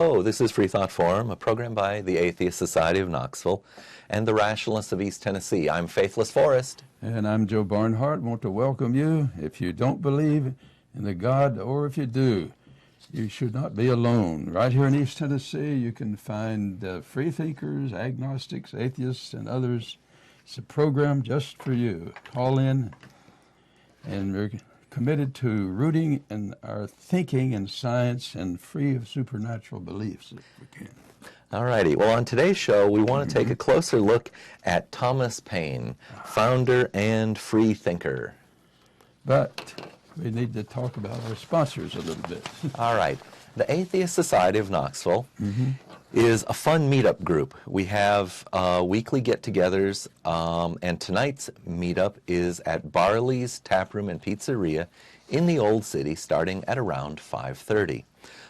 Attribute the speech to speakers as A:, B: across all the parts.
A: Hello, this is Freethought Forum, a program by the Atheist Society of Knoxville and the Rationalists of East Tennessee. I'm Faithless Forrest.
B: And I'm Joe Barnhart. I want to welcome you. If you don't believe in the God, or if you do, you should not be alone. Right here in East Tennessee, you can find free thinkers, agnostics, atheists, and others. It's a program just for you. Call in, and we're committed to rooting in our thinking in science and free of supernatural beliefs if we can.
A: All righty. Well, on today's show, we want to take a closer look at Thomas Paine, founder and free thinker.
B: But we need to talk about our sponsors a little bit.
A: All right. The Atheist Society of Knoxville is a fun meetup group. We have weekly get-togethers, and tonight's meetup is at Barley's Taproom and Pizzeria in the Old City, starting at around 5:30.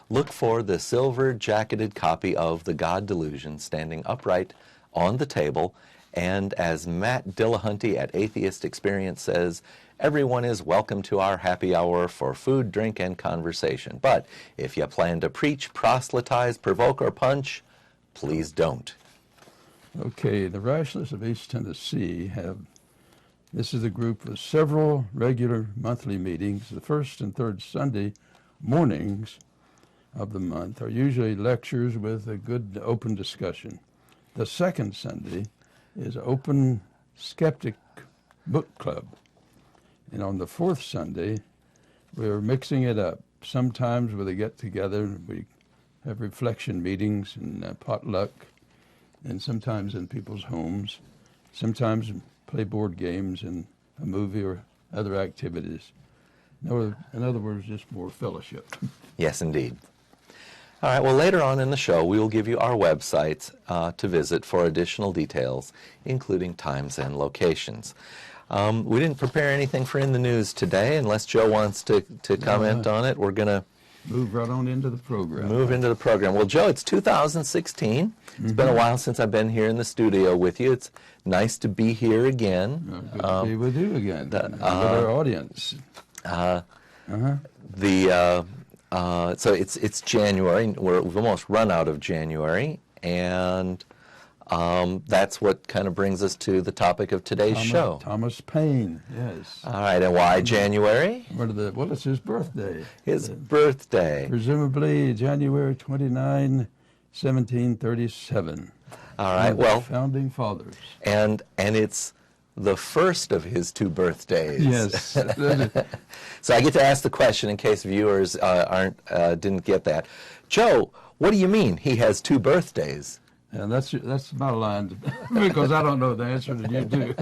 A: Look for the silver-jacketed copy of The God Delusion standing upright on the table, and as Matt Dillahunty at Atheist Experience says, everyone is welcome to our happy hour for food, drink, and conversation. But if you plan to preach, proselytize, provoke, or punch, please don't.
B: Okay, the Rationalists of East Tennessee this is a group with several regular monthly meetings. The first and third Sunday mornings of the month are usually lectures with a good open discussion. The second Sunday is Open Skeptic Book Club. And on the fourth Sunday, we're mixing it up. Sometimes with a get-together, we have reflection meetings and potluck, and sometimes in people's homes. Sometimes play board games and a movie or other activities. In other words, just more fellowship.
A: Yes, indeed. All right, well, later on in the show, we will give you our websites to visit for additional details, including times and locations. We didn't prepare anything for In the News today, unless Joe wants to comment on it. We're going to
B: move right on into the program.
A: Move into the program. Well, Joe, it's 2016. It's been a while since I've been here in the studio with you. It's nice to be here again.
B: Good to be with you again, with our audience.
A: So it's January. We've almost run out of January, and that's what kind of brings us to the topic of today's show.
B: Thomas Paine, yes.
A: All right, and why January?
B: Well, it's his birthday.
A: His birthday.
B: Presumably January 29, 1737.
A: All right, well.
B: Founding fathers.
A: And it's the first of his two birthdays.
B: Yes.
A: So I get to ask the question in case viewers didn't get that. Joe, what do you mean he has two birthdays?
B: And that's my line, because I don't know the answer that you do.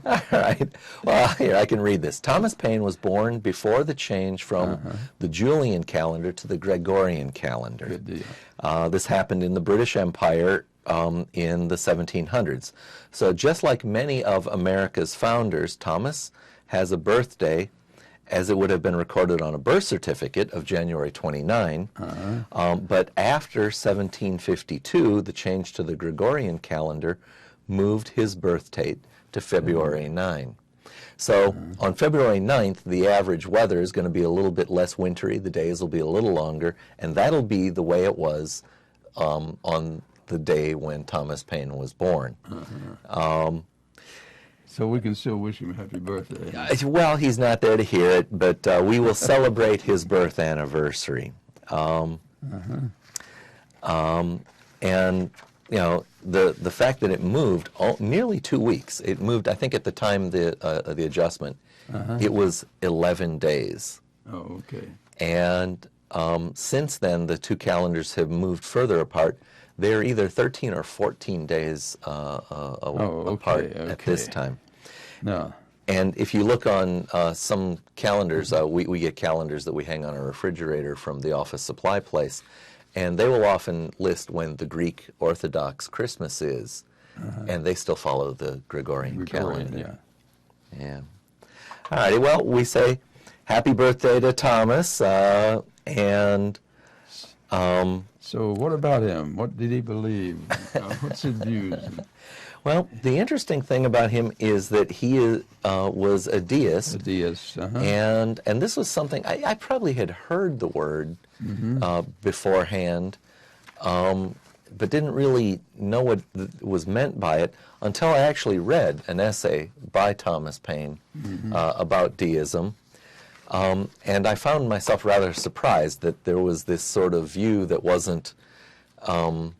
A: All right. Well, here, I can read this. Thomas Paine was born before the change from the Julian calendar to the Gregorian calendar.
B: Good deal.
A: This happened in the British Empire in the 1700s. So just like many of America's founders, Thomas has a birthday as it would have been recorded on a birth certificate of January 29. But after 1752, the change to the Gregorian calendar moved his birth date to February 9. So on February 9th, the average weather is going to be a little bit less wintry. The days will be a little longer, and that'll be the way it was on the day when Thomas Paine was born.
B: So we can still wish him a happy birthday.
A: Well, he's not there to hear it, but we will celebrate his birth anniversary. And, you know, the fact that it moved nearly 2 weeks, it moved, I think at the time the adjustment, it was 11 days.
B: Oh, okay.
A: And since then, the two calendars have moved further apart. They're either 13 or 14 days apart at this time.
B: No.
A: And if you look on some calendars, we get calendars that we hang on our refrigerator from the office supply place, and they will often list when the Greek Orthodox Christmas is, and they still follow the Gregorian calendar. Yeah. All righty, well, we say happy birthday to Thomas, and...
B: So what about him? What did he believe? What's his views?
A: Well, the interesting thing about him is that he was a deist.
B: A deist,
A: and this was something, I probably had heard the word beforehand, but didn't really know what was meant by it until I actually read an essay by Thomas Paine about deism. And I found myself rather surprised that there was this sort of view that wasn't a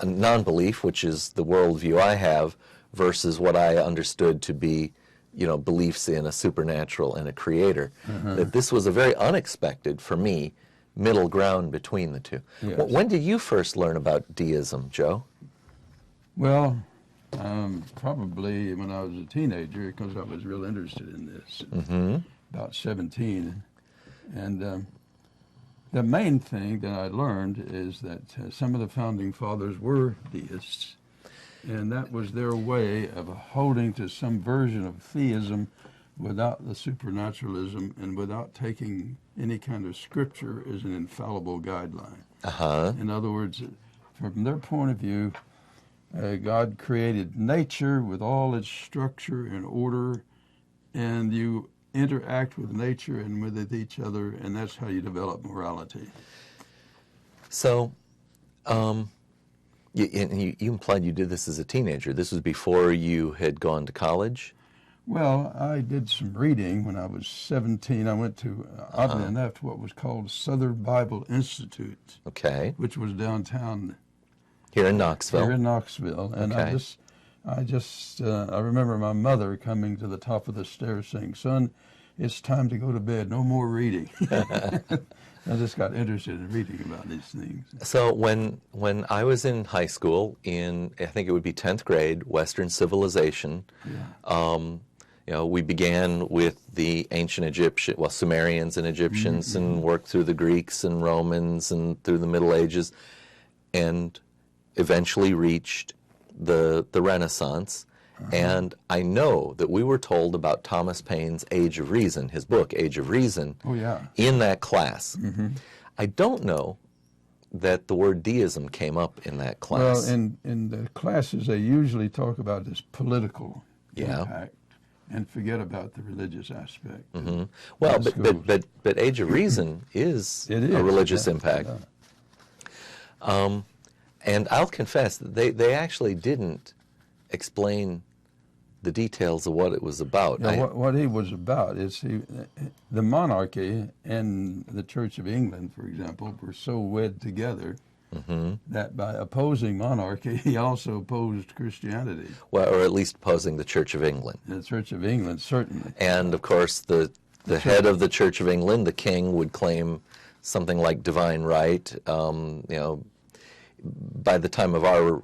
A: non-belief, which is the worldview I have, versus what I understood to be, beliefs in a supernatural and a creator. That this was a very unexpected, for me, middle ground between the two.
B: Yes.
A: When did you first learn about deism, Joe?
B: Well, probably when I was a teenager, because I was real interested in this. About 17. And the main thing that I learned is that some of the founding fathers were deists, and that was their way of holding to some version of theism without the supernaturalism and without taking any kind of scripture as an infallible guideline. In other words, from their point of view, God created nature with all its structure and order, and you interact with nature and with each other, and that's how you develop morality.
A: So, you implied you did this as a teenager. This was before you had gone to college?
B: Well, I did some reading when I was 17. I went to, oddly enough, what was called Southern Bible Institute,
A: Okay.
B: which was downtown
A: Here in Knoxville?
B: here in Knoxville. And
A: Okay.
B: I remember my mother coming to the top of the stairs saying, "Son, it's time to go to bed. No more reading." I just got interested in reading about these things.
A: So when I was in high school, in I think it would be 10th grade, Western civilization, we began with the ancient Egyptian, Sumerians and Egyptians, and worked through the Greeks and Romans and through the Middle Ages, and eventually reached the Renaissance. And I know that we were told about Thomas Paine's Age of Reason, his book, Age of Reason, in that class. I don't know that the word deism came up in that class.
B: Well, in the classes, they usually talk about this political impact and forget about the religious aspect.
A: Well, but Age of Reason is a religious impact. And I'll confess that they actually didn't explain the details of what it was about.
B: What he was about is the monarchy and the Church of England, for example, were so wed together that by opposing monarchy, he also opposed Christianity.
A: Well, or at least opposing the Church of England.
B: The Church of England, certainly.
A: And, of course, the head of the Church of England, the king, would claim something like divine right. By the time of our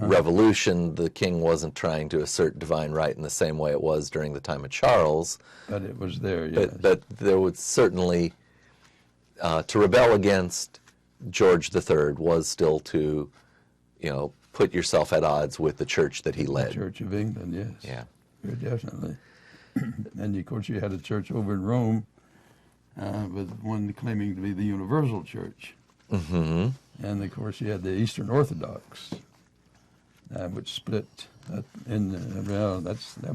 A: revolution, the king wasn't trying to assert divine right in the same way it was during the time of Charles.
B: But it was there, yes.
A: But there was certainly, to rebel against George III was still to, put yourself at odds with the church that he led.
B: The Church of England, yes.
A: Yeah.
B: Very definitely. And, of course, you had a church over in Rome with one claiming to be the universal church. And, of course, you had the Eastern Orthodox, which split that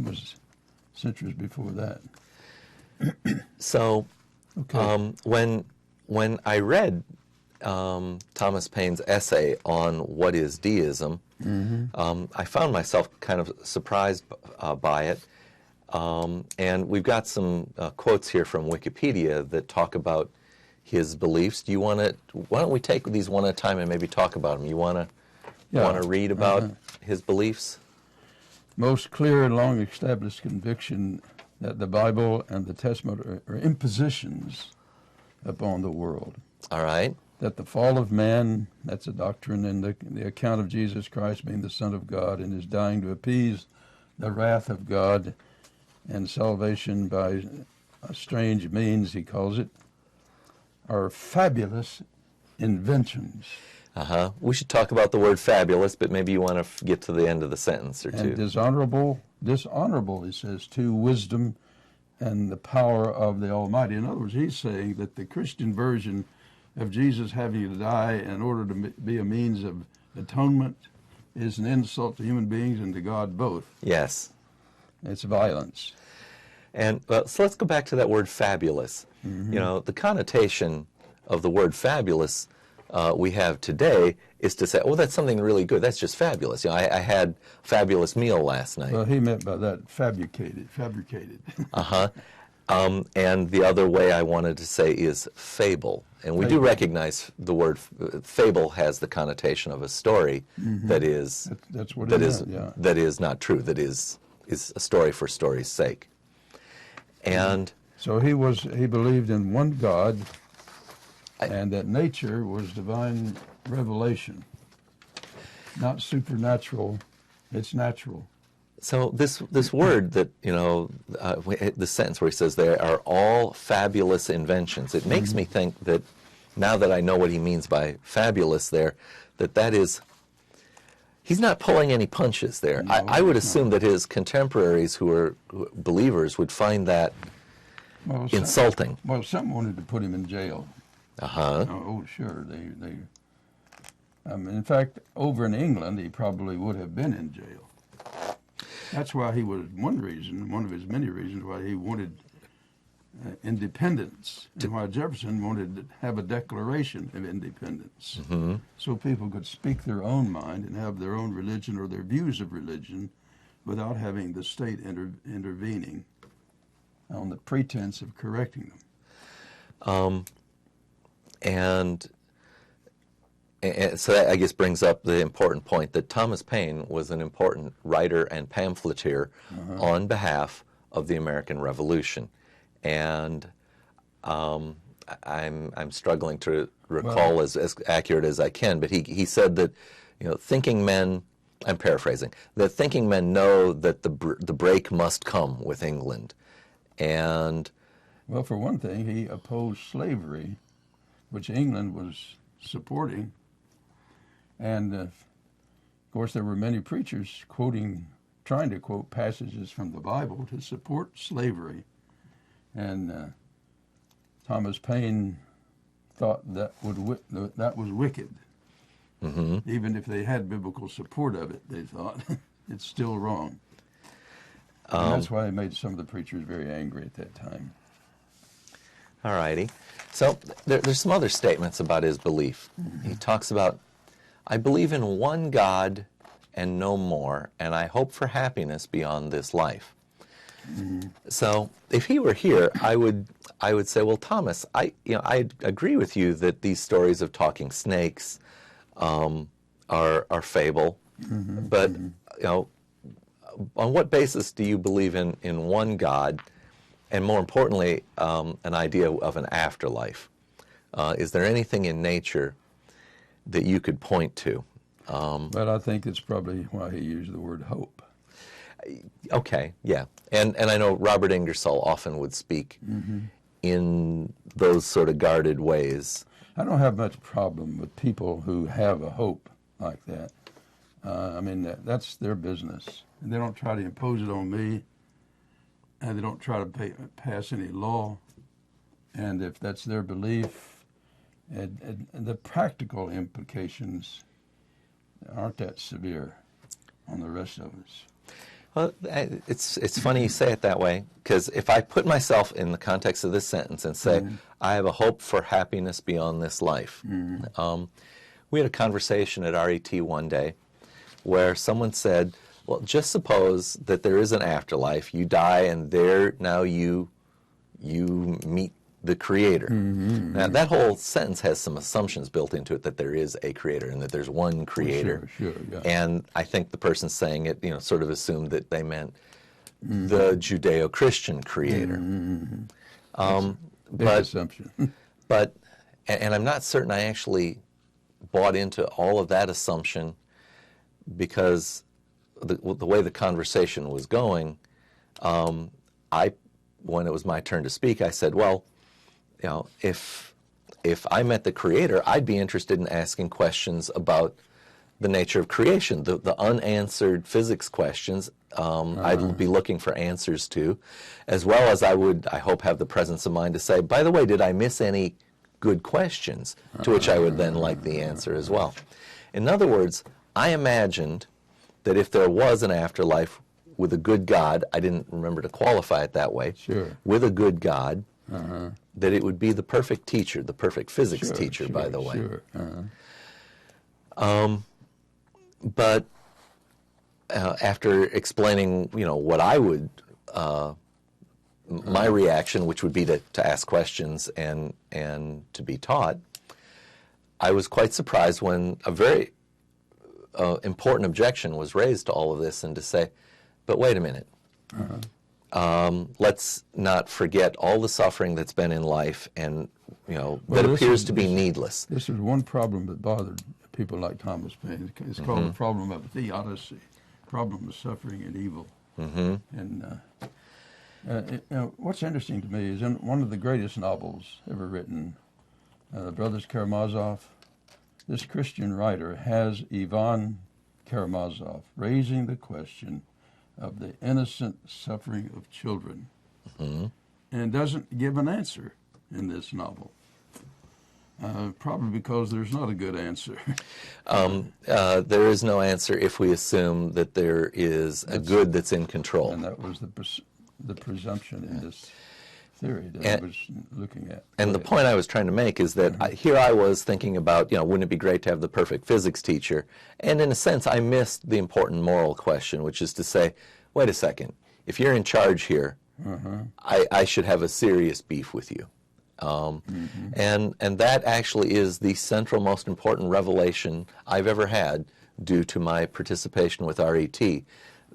B: was centuries before that.
A: So, when I read Thomas Paine's essay on what is deism, I found myself kind of surprised by it. And we've got some quotes here from Wikipedia that talk about his beliefs. Do you want to? Why don't we take these one at a time and maybe talk about them? You want to read about his beliefs?
B: Most clear and long established conviction that the Bible and the Testament are impositions upon the world.
A: All right.
B: That the fall of man, that's a doctrine, and the account of Jesus Christ being the Son of God and his dying to appease the wrath of God and salvation by a strange means, he calls it, are fabulous inventions.
A: We should talk about the word fabulous, but maybe you want to get to the end of the sentence or two.
B: And dishonorable, he says, to wisdom and the power of the Almighty. In other words, he's saying that the Christian version of Jesus having to die in order to be a means of atonement is an insult to human beings and to God both.
A: Yes.
B: It's violence.
A: And so let's go back to that word fabulous. The connotation of the word fabulous we have today is to say, oh, that's something really good. That's just fabulous. You know, I had a fabulous meal last night.
B: Well, he meant by that fabricated.
A: Uh-huh. And the other way I wanted to say is fable. And we do recognize the word fable has the connotation of a story that is
B: That's what
A: that
B: it
A: is
B: meant, yeah.
A: that is not true. That is a story for story's sake. And
B: So he believed in one God, and that nature was divine revelation, not supernatural. It's natural.
A: so this word that, you know, the sentence where he says they are all fabulous inventions, it makes me think that now that I know what he means by fabulous there, that is, he's not pulling any punches there.
B: No,
A: I would
B: he's
A: assume that his contemporaries who are believers would find that insulting.
B: Some wanted to put him in jail.
A: Uh-huh.
B: Oh, sure. In fact, over in England, he probably would have been in jail. That's why he was one of his many reasons why he wanted independence, and why Jefferson wanted to have a declaration of independence, so people could speak their own mind and have their own religion or their views of religion without having the state intervening on the pretense of correcting them.
A: And so that, I guess, brings up the important point that Thomas Paine was an important writer and pamphleteer on behalf of the American Revolution. And I'm struggling to recall as accurate as I can, but he said that, you know, thinking men, I'm paraphrasing, that thinking men know that the break must come with England. And
B: well, for one thing, he opposed slavery, which England was supporting. And, of course, there were many preachers trying to quote passages from the Bible to support slavery. And Thomas Paine thought that was wicked. Even if they had biblical support of it, they thought it's still wrong. And that's why he made some of the preachers very angry at that time.
A: All righty. So there's some other statements about his belief. He talks about, I believe in one God and no more, and I hope for happiness beyond this life. So if he were here, I would say, well, Thomas, I agree with you that these stories of talking snakes are fable, but you know, on what basis do you believe in one God, and more importantly, an idea of an afterlife? Is there anything in nature that you could point to?
B: But I think it's probably why he used the word hope.
A: Okay, yeah. And I know Robert Ingersoll often would speak in those sort of guarded ways.
B: I don't have much problem with people who have a hope like that. I mean, that's their business. And they don't try to impose it on me, and they don't try to pass any law. And if that's their belief, and the practical implications aren't that severe on the rest of us.
A: Well, it's funny you say it that way, because if I put myself in the context of this sentence and say, I have a hope for happiness beyond this life. We had a conversation at RET one day where someone said, well, just suppose that there is an afterlife, you die, and there now you meet the Creator. Now, that whole sentence has some assumptions built into it that there is a Creator and that there's one Creator.
B: Sure, yeah.
A: And I think the person saying it, you know, sort of assumed that they meant the Judeo-Christian Creator.
B: Big assumption.
A: But, and I'm not certain I actually bought into all of that assumption, because the way the conversation was going, when it was my turn to speak, I said, well, you know, if I met the Creator, I'd be interested in asking questions about the nature of creation, the unanswered physics questions. I'd be looking for answers to, as well as I would, I hope, have the presence of mind to say, by the way, did I miss any good questions? To which I would then like the answer as well. In other words, I imagined that if there was an afterlife with a good God, I didn't remember to qualify it that way,
B: Sure.
A: with a good God, that it would be the perfect teacher, the perfect physics
B: Sure,
A: teacher, by the way.
B: Sure.
A: But after explaining, what I would, my reaction, which would be to ask questions and to be taught, I was quite surprised when a very important objection was raised to all of this, and to say, but wait a minute. Let's not forget all the suffering that's been in life, and that appears to be needless.
B: This is one problem that bothered people like Thomas Paine. It's called the problem of theodicy, problem of suffering and evil. And what's interesting to me is in one of the greatest novels ever written, The Brothers Karamazov, this Christian writer has Ivan Karamazov raising the question of the innocent suffering of children, and doesn't give an answer in this novel. Probably because there's not a good answer.
A: There is no answer if we assume that there is a good that's in control.
B: And that was the presumption in this theory that I was looking at.
A: And the point I was trying to make is that here I was thinking about, wouldn't it be great to have the perfect physics teacher? And in a sense, I missed the important moral question, which is to say, wait a second, if you're in charge here, I should have a serious beef with you. And that actually is the central, most important revelation I've ever had due to my participation with RET,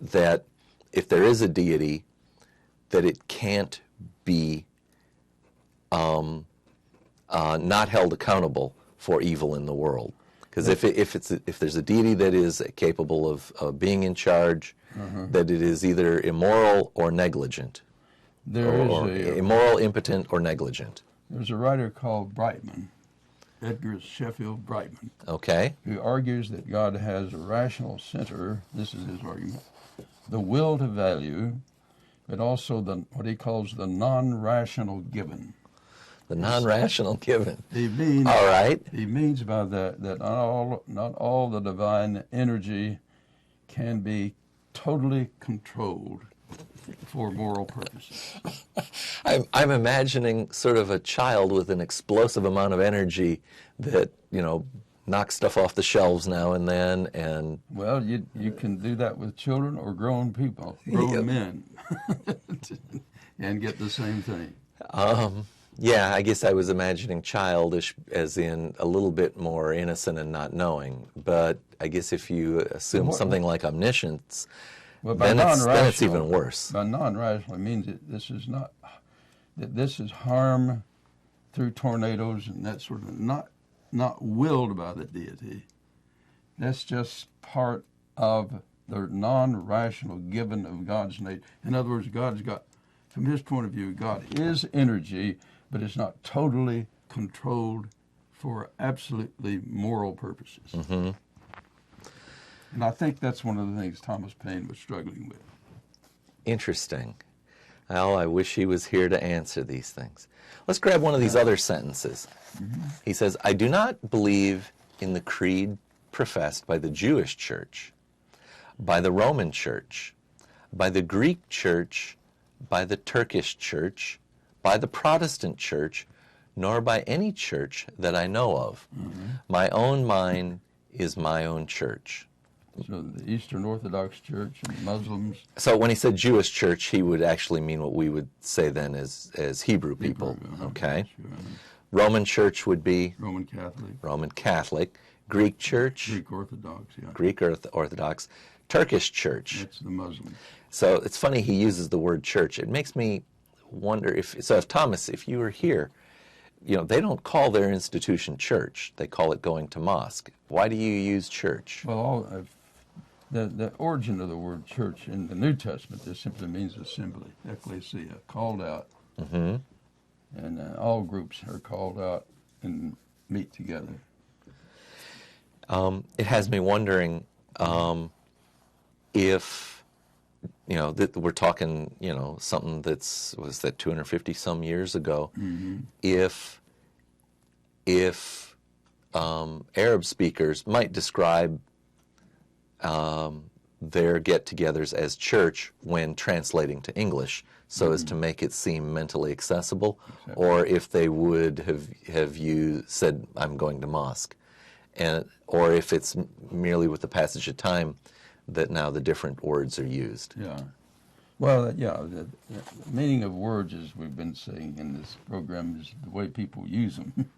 A: that if there is a deity, that it can't be not held accountable for evil in the world. Because if there's a deity that is capable of being in charge, that it is either immoral or negligent. Or immoral, impotent, or negligent.
B: There's a writer called Brightman, Edgar Sheffield Brightman,
A: who
B: argues that God has a rational center, this is his argument, the will to value, but also what he calls the non-rational given.
A: The non-rational given.
B: He means,
A: all right.
B: He means by that not all the divine energy can be totally controlled for moral purposes.
A: I'm imagining sort of a child with an explosive amount of energy that, knocks stuff off the shelves now and then. And
B: well, you can do that with children or grown people, grown men, and get the same thing.
A: Yeah, I guess I was imagining childish as in a little bit more innocent and not knowing. But I guess if you assume something like omniscience, then it's even worse.
B: By non-rational, it means that this is harm through tornadoes and that sort of, not willed by the deity. That's just part of the non-rational given of God's nature. In other words, God's got, from his point of view, God is energy, but it's not totally controlled for absolutely moral purposes. And I think that's one of the things Thomas Paine was struggling with.
A: Interesting. Well, I wish he was here to answer these things. Let's grab one of these other sentences. He says, I do not believe in the creed professed by the Jewish church, by the Roman church, by the Greek church, by the Turkish church, by the Protestant church, nor by any church that I know of. My own mind is my own church.
B: So the Eastern Orthodox Church and Muslims.
A: So when he said Jewish church, he would actually mean what we would say then as Hebrew people. Okay.
B: Sure.
A: Roman church would be?
B: Roman Catholic.
A: Roman Catholic. Greek church?
B: Greek Orthodox, yeah.
A: Greek Orthodox. Turkish church.
B: That's the Muslim.
A: So it's funny he uses the word church. It makes me wonder if Thomas, if you were here, they don't call their institution church. They call it going to mosque. Why do you use church?
B: Well, the origin of the word church in the New Testament, this simply means assembly, ecclesia, called out. And all groups are called out and meet together.
A: It has me wondering if, that we're talking, something was that 250 some years ago, if Arab speakers might describe their get-togethers as church when translating to English, so as to make it seem mentally accessible, or if they would have said, I'm going to mosque. Or if it's merely with the passage of time that now the different words are used.
B: Yeah. Well, the meaning of words, as we've been saying in this program, is the way people use them.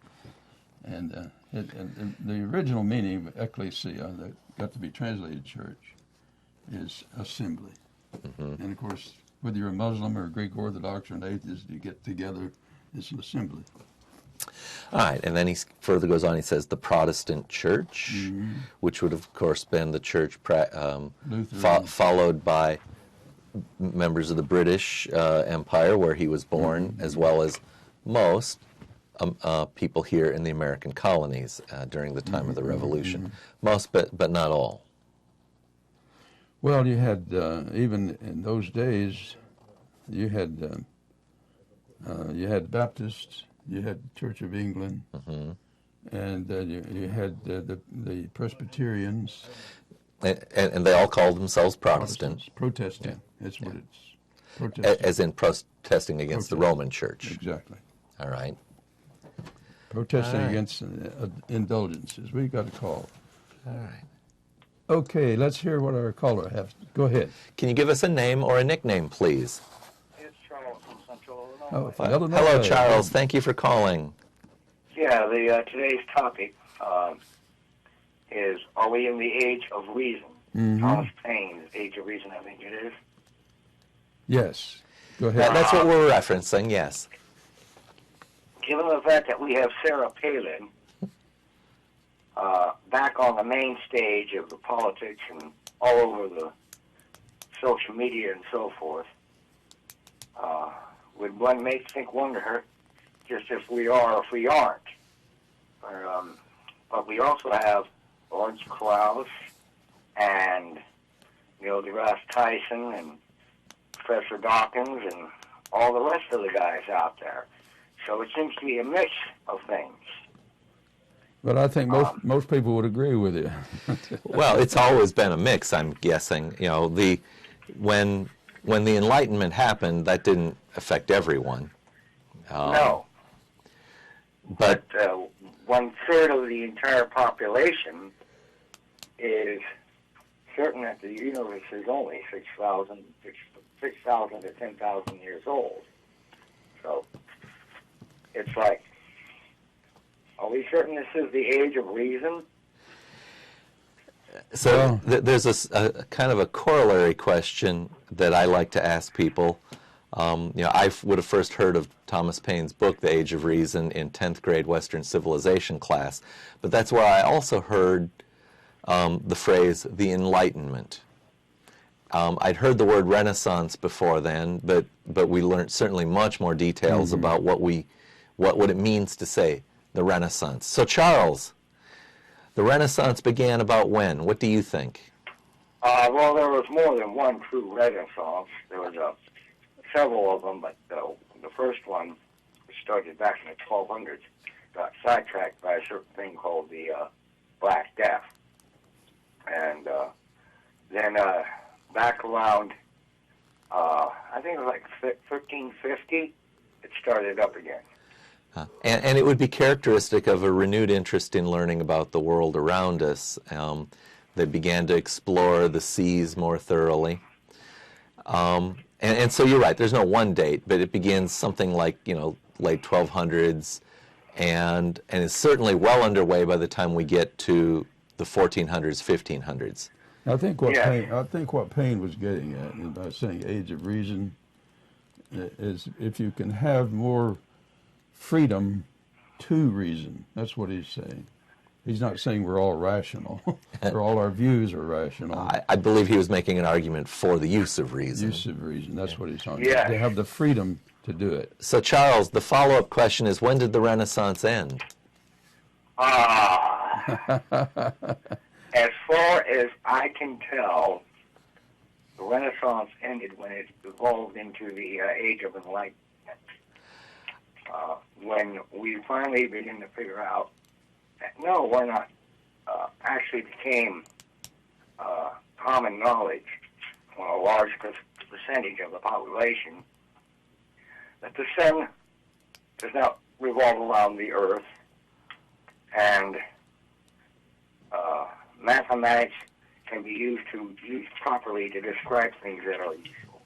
B: And the original meaning of ecclesia, that got to be translated church, is assembly. Mm-hmm. And of course, whether you're a Muslim or a Greek Orthodox or an atheist, you get together, it's an assembly.
A: All right, and then he further goes on, he says the Protestant church, mm-hmm. which would of course been the church followed by members of the British Empire where he was born, mm-hmm. as well as most people here in the American colonies during the time mm-hmm. of the Revolution. Mm-hmm. Most, but not all.
B: Well, you had, even in those days, you had Baptists, you had Church of England, mm-hmm. and you had the Presbyterians.
A: And they all called themselves Protestant.
B: Protesting, yeah. That's what it's. Protesting.
A: As in protesting against the Roman Church.
B: Exactly.
A: All right.
B: Protesting against indulgences. We got a call.
A: All right.
B: Okay, let's hear what our caller has. Go ahead.
A: Can you give us a name or a nickname, please?
C: It's Charles from Central Illinois.
A: Hello, Charles. Thank you for calling.
C: Yeah, today's topic is, are we in the age of reason? Mm-hmm. Thomas Paine's Age of Reason, I think it is.
B: Yes. Go ahead.
A: That's what we're referencing, yes.
C: Given the fact that we have Sarah Palin back on the main stage of the politics and all over the social media and so forth, would one wonder just if we are or if we aren't. But we also have Lawrence Krauss and Neil deGrasse Tyson and Professor Dawkins and all the rest of the guys out there. So it seems to be a mix of things.
B: But I think most people would agree with you.
A: Well, it's always been a mix, I'm guessing. You know, when the Enlightenment happened, that didn't affect everyone.
C: No. But 1/3 of the entire population is certain that the universe is only 6,000 to 10,000 years old. So it's like, are we certain this is the age of reason?
A: So there's a kind of a corollary question that I like to ask people. I would have first heard of Thomas Paine's book, The Age of Reason, in 10th grade Western Civilization class. But that's where I also heard the phrase, the Enlightenment. I'd heard the word Renaissance before then, but we learned certainly much more details mm-hmm. about what it means to say the Renaissance. So, Charles, the Renaissance began about when? What do you think?
C: Well, there was more than one true Renaissance. There was several of them, but the first one, which started back in the 1200s, got sidetracked by a certain thing called the Black Death. And then back around, I think it was like 1350, it started up again.
A: And it would be characteristic of a renewed interest in learning about the world around us. They began to explore the seas more thoroughly. And so you're right, there's no one date, but it begins something like, late 1200s, and is certainly well underway by the time we get to the 1400s, 1500s.
B: I think what Paine was getting at by saying age of reason is if you can have more freedom to reason. That's what he's saying. He's not saying we're all rational, or all our views are rational.
A: I believe he was making an argument for the use of reason.
B: Use of reason, that's what he's talking about. They have the freedom to do it.
A: So, Charles, the follow-up question is, when did the Renaissance end?
C: As far as I can tell, the Renaissance ended when it evolved into the Age of Enlightenment. When we finally began to figure out that, no, we're not, actually became common knowledge on a large percentage of the population that the sun does not revolve around the earth, and mathematics can be used properly to describe things that are useful.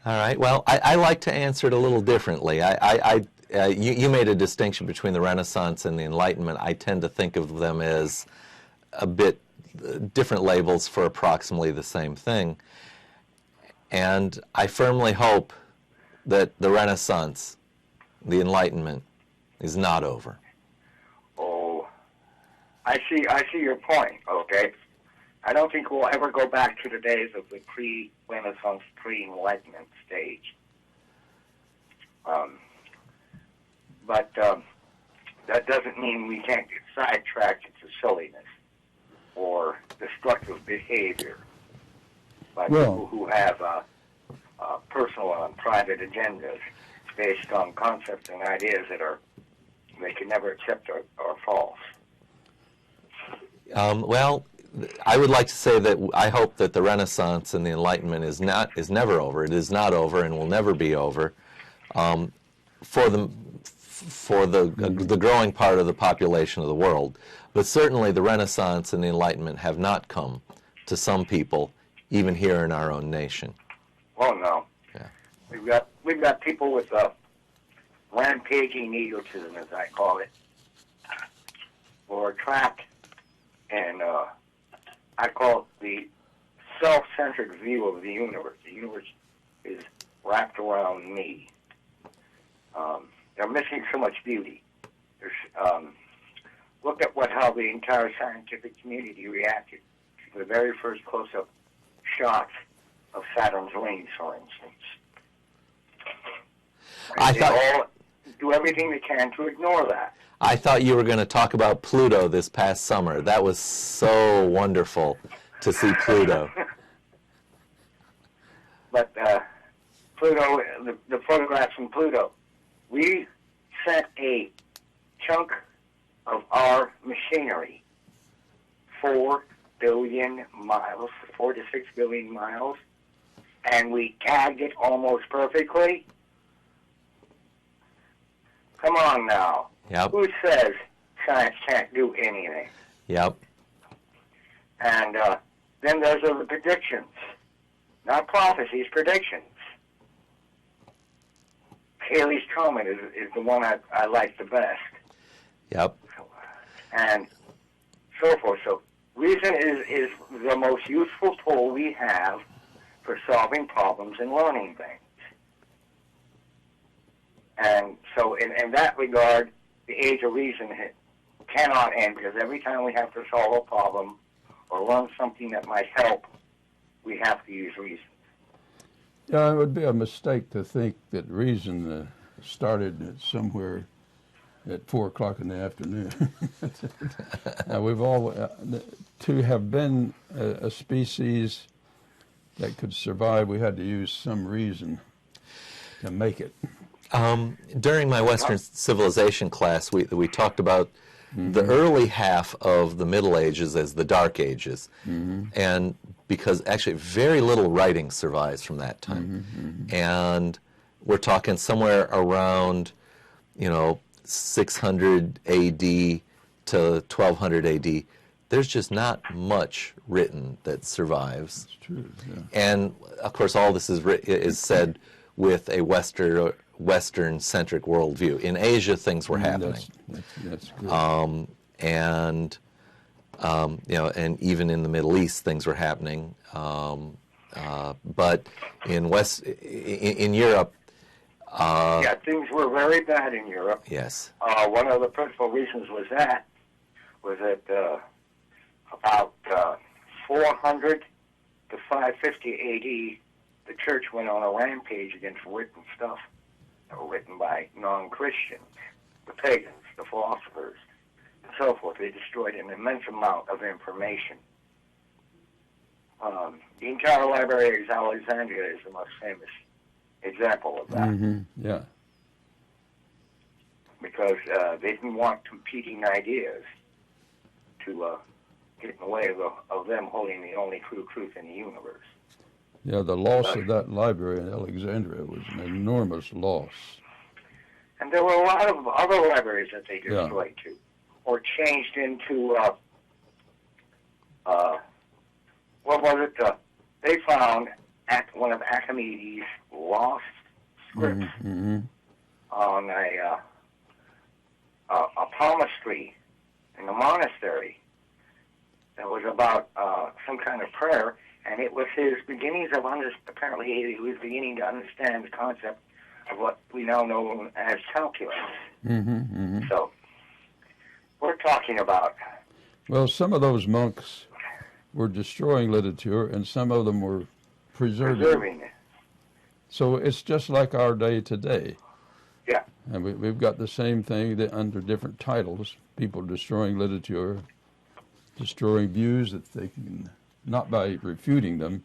A: All right. Well, I like to answer it a little differently. You made a distinction between the Renaissance and the Enlightenment. I tend to think of them as a bit different labels for approximately the same thing. And I firmly hope that the Renaissance, the Enlightenment, is not over.
C: Oh, I see your point, okay? I don't think we'll ever go back to the days of the pre-Renaissance, pre-Enlightenment stage. But that doesn't mean we can't get sidetracked into silliness or destructive behavior by people who have personal and private agendas based on concepts and ideas that they can never accept are false.
A: Well, I would like to say that I hope that the Renaissance and the Enlightenment is never over. It is not over and will never be over for the growing part of the population of the world. But certainly the Renaissance and the Enlightenment have not come to some people, even here in our own nation.
C: Oh no.
A: Yeah.
C: We've got people with rampaging egotism, as I call it, who are trapped in I call it the self-centered view of the universe. The universe is wrapped around me. They're missing so much beauty. Look at how the entire scientific community reacted to the very first close-up shots of Saturn's rings, for instance. They all do everything they can to ignore that.
A: I thought you were going to talk about Pluto this past summer. That was so wonderful to see Pluto.
C: But Pluto, the photographs from Pluto, we sent a chunk of our machinery 4 billion miles, 4 to 6 billion miles, and we tagged it almost perfectly. Come on now.
A: Yep.
C: Who says science can't do anything?
A: Yep.
C: And then there's the predictions. Not prophecies, predictions. Haley's comet is the one I like the best.
A: Yep.
C: And so forth. So reason is the most useful tool we have for solving problems and learning things. And so in that regard, the age of reason cannot end, because every time we have to solve a problem or learn something that might help, we have to use reason.
B: Yeah, it would be a mistake to think that reason started somewhere at 4 o'clock in the afternoon. We've all, to have been a species that could survive, we had to use some reason to make it.
A: During my Western civilization class, we talked about the early half of the Middle Ages as the Dark Ages, and because actually very little writing survives from that time, and we're talking somewhere around, 600 A.D. to 1200 A.D. There's just not much written that survives.
B: It's true. Yeah.
A: And of course, all this is said with a Western-centric worldview. In Asia, things were happening.
B: That's good.
A: And even in the Middle East, things were happening. But in Europe,
C: things were very bad in Europe.
A: Yes.
C: One of the principal reasons was that about 400 to 550 A.D., the church went on a rampage against written stuff that were written by non-Christians, the pagans, the philosophers, and so forth. They destroyed an immense amount of information. The entire Library of Alexandria is the most famous example of that.
B: Yeah.
C: Because they didn't want competing ideas to get in the way of them holding the only true truth in the universe.
B: Yeah, the loss of that library in Alexandria was an enormous loss.
C: And there were a lot of other libraries that they destroyed too, or changed into, what was it? They found one of Archimedes' lost scripts on a palmistry in the monastery that was about some kind of prayer, and it was his beginnings of apparently he was beginning to understand the concept of what we now know as calculus. So we're talking about.
B: Well, some of those monks were destroying literature, and some of them were preserving it. So it's just like our day today.
C: Yeah.
B: And we've got the same thing under different titles. People destroying literature, destroying views that they can, not by refuting them,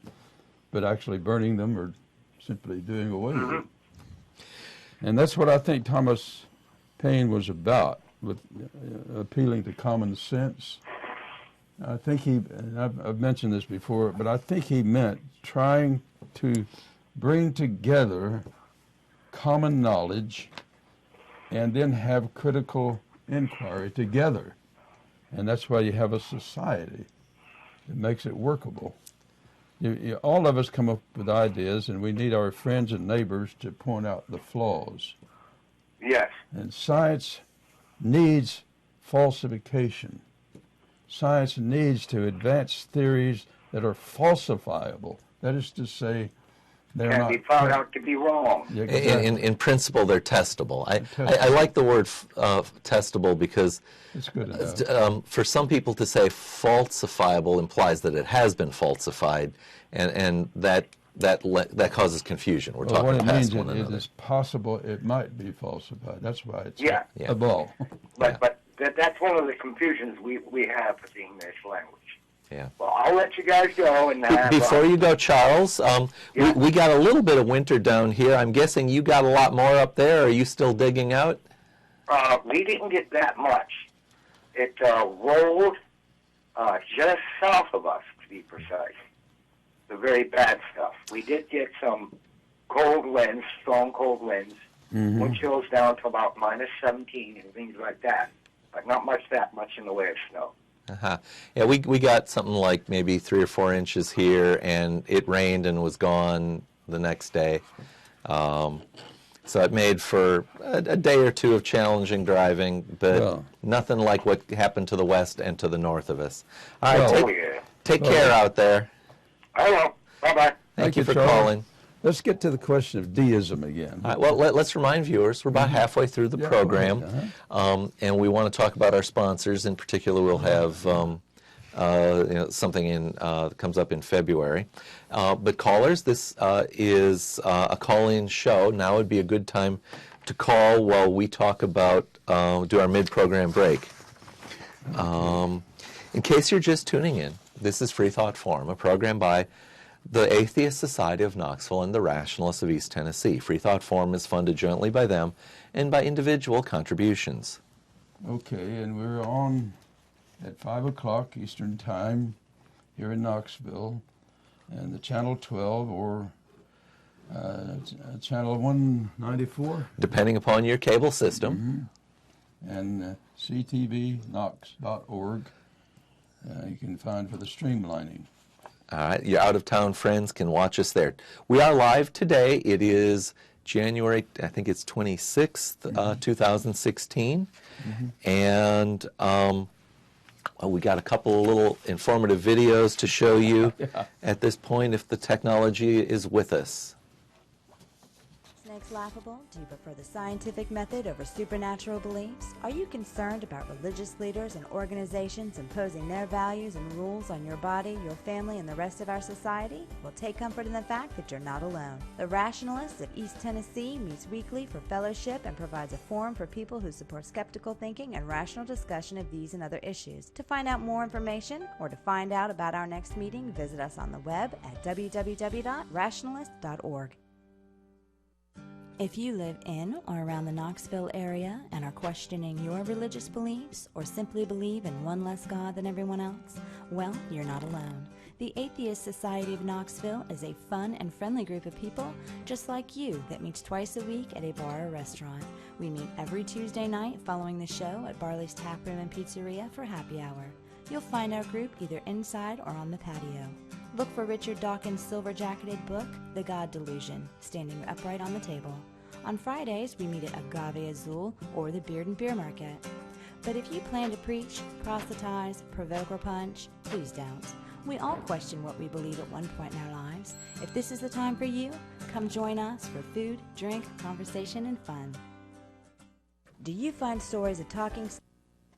B: but actually burning them or simply doing away with it. And that's what I think Thomas Paine was about, with appealing to common sense. I think and I've mentioned this before, but I think he meant trying to bring together common knowledge and then have critical inquiry together. And that's why you have a society. It makes it workable. All of us come up with ideas, and we need our friends and neighbors to point out the flaws.
C: Yes.
B: And science needs falsification. Science needs to advance theories that are falsifiable. That is to say, they're
C: can
B: not
C: be found out to be wrong.
B: Yeah, exactly.
A: In principle, they're testable. I like the word testable because
B: It's good enough.
A: For some people to say falsifiable implies that it has been falsified, and that causes confusion. We're
B: Well, what
A: talking
B: it
A: past
B: means
A: one
B: it
A: another.
B: is possible it might be falsified. That's why it's
C: Yeah.
B: a ball.
C: But that's one of the confusions we have with the English language.
A: Yeah.
C: Well, I'll let you guys go and have,
A: Before you go, Charles, we got a little bit of winter down here. I'm guessing you got a lot more up there. Are you still digging out?
C: we didn't get that much. It rolled just south of us, to be precise. The very bad stuff. We did get some cold winds, strong cold winds, wind chills down to about minus 17 and things like that. But not that much in the way of snow.
A: Yeah, we got something like maybe 3 or 4 inches here, and it rained and was gone the next day. So it made for a day or two of challenging driving, but nothing like what happened to the west and to the north of us. All right, take care out there.
C: I will. Bye-bye.
A: Thank you for
B: Charles.
A: calling.
B: Let's get to the question of deism again.
A: All right, well, let's remind viewers, we're about halfway through the program, and we want to talk about our sponsors. In particular, we'll have something that comes up in February. But callers, this is a call-in show. Now would be a good time to call while we talk about, do our mid-program break. In case you're just tuning in, this is Freethought Forum, a program by the Atheist Society of Knoxville and the Rationalists of East Tennessee. Freethought Forum is funded jointly by them and by individual contributions.
B: Okay, and we're on at 5 o'clock Eastern Time here in Knoxville, and the Channel 12 or Channel 194.
A: Depending upon your cable system.
B: And ctvknox.org you can find for the streamlining.
A: All right, your out-of-town friends can watch us there. We are live today. It is January, I think it's 26th, 2016. And we got a couple of little informative videos to show you at this point if the technology is with us.
D: Snakes laughable? Do you prefer the scientific method over supernatural beliefs? Are you concerned about religious leaders and organizations imposing their values and rules on your body, your family, and the rest of our society? Well, take comfort in the fact that you're not alone. The Rationalists of East Tennessee meets weekly for fellowship and provides a forum for people who support skeptical thinking and rational discussion of these and other issues. To find out more information or to find out about our next meeting, visit us on the web at www.rationalist.org. If you live in or around the Knoxville area and are questioning your religious beliefs or simply believe in one less God than everyone else, well, you're not alone. The Atheist Society of Knoxville is a fun and friendly group of people just like you that meets twice a week at a bar or restaurant. We meet every Tuesday night following the show at Barley's Tap Room and Pizzeria for happy hour. You'll find our group either inside or on the patio. Look for Richard Dawkins' silver-jacketed book, The God Delusion, standing upright on the table. On Fridays, we meet at Agave Azul or the Beard and Beer Market. But if you plan to preach, proselytize, provoke, or punch, please don't. We all question what we believe at one point in our lives. If this is the time for you, come join us for food, drink, conversation, and fun. Do you find stories of talking...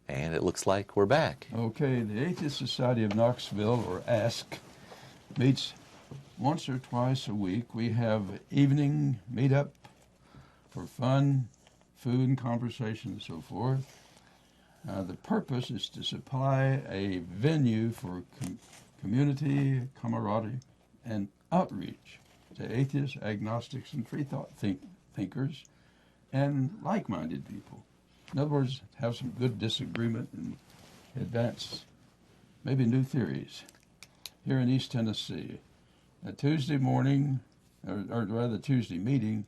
A: And it looks like we're back.
B: Okay, the Atheist Society of Knoxville, or ASK, meets once or twice a week. We have evening meetup for fun, food and conversation and so forth. The purpose is to supply a venue for community, camaraderie, and outreach to atheists, agnostics, and freethought thinkers, and like-minded people. In other words, have some good disagreement and advance maybe new theories. Here in East Tennessee, a Tuesday morning, or rather Tuesday meeting,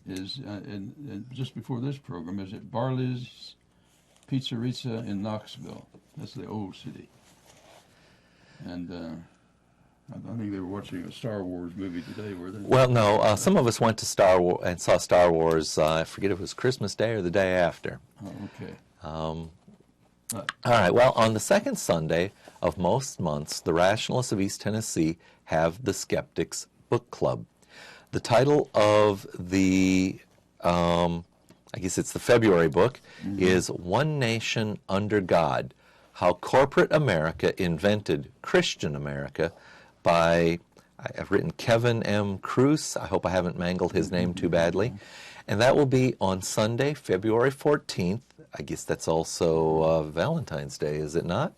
B: is and just before this program is at Barley's Pizzeria in Knoxville. That's the old city. And I think they were watching a Star Wars movie today, were they?
A: Well, no. Some of us went to Star Wars and saw Star Wars. I forget if it was Christmas Day or the day after.
B: Oh, okay.
A: All right. Well, on the second Sunday of most months, the Rationalists of East Tennessee have the Skeptics Book Club. The title of the, I guess it's the February book, is One Nation Under God, How Corporate America Invented Christian America, by, I've written Kevin M. Cruz. I hope I haven't mangled his name too badly. And that will be on Sunday, February 14th. I guess that's also Valentine's Day, is it not?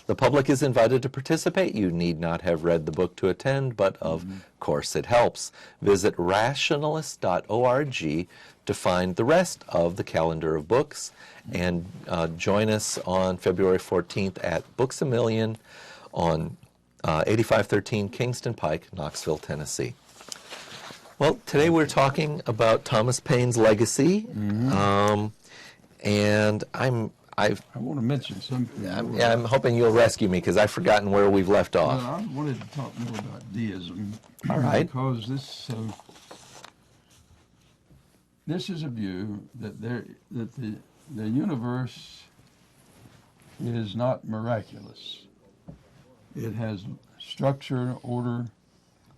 A: The public is invited to participate. You need not have read the book to attend, but of course it helps. Visit rationalist.org to find the rest of the calendar of books, and join us on February 14th at Books A Million on 8513 Kingston Pike, Knoxville, Tennessee. Well, today we're talking about Thomas Paine's legacy, and I
B: want to mention something.
A: I'm hoping you'll rescue me because I've forgotten where we've left off.
B: Well, I wanted to talk more about deism.
A: All right.
B: Because this is a view that the universe is not miraculous. It has structure, order,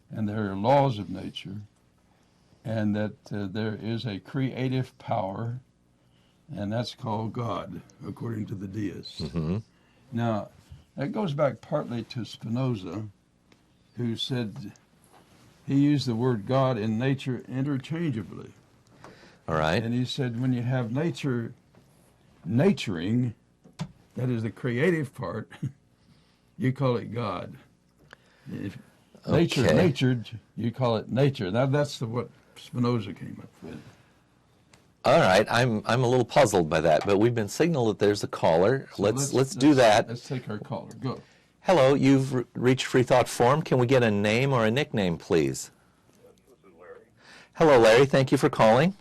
B: and there are laws of nature, and that there is a creative power, and that's called God, according to the deists. Now, that goes back partly to Spinoza, who said he used the word God and nature interchangeably.
A: All right.
B: And he said when you have nature naturing, that is the creative part, you call it God. If nature natured, you call it nature. Now that's what Spinoza came up with.
A: All right, I'm a little puzzled by that, but we've been signaled that there's a caller.
B: So
A: let's do that.
B: Let's take our caller. Go.
A: Hello, you've reached Freethought Forum. Can we get a name or a nickname, please?
E: This is Larry.
A: Hello, Larry. Thank you for calling.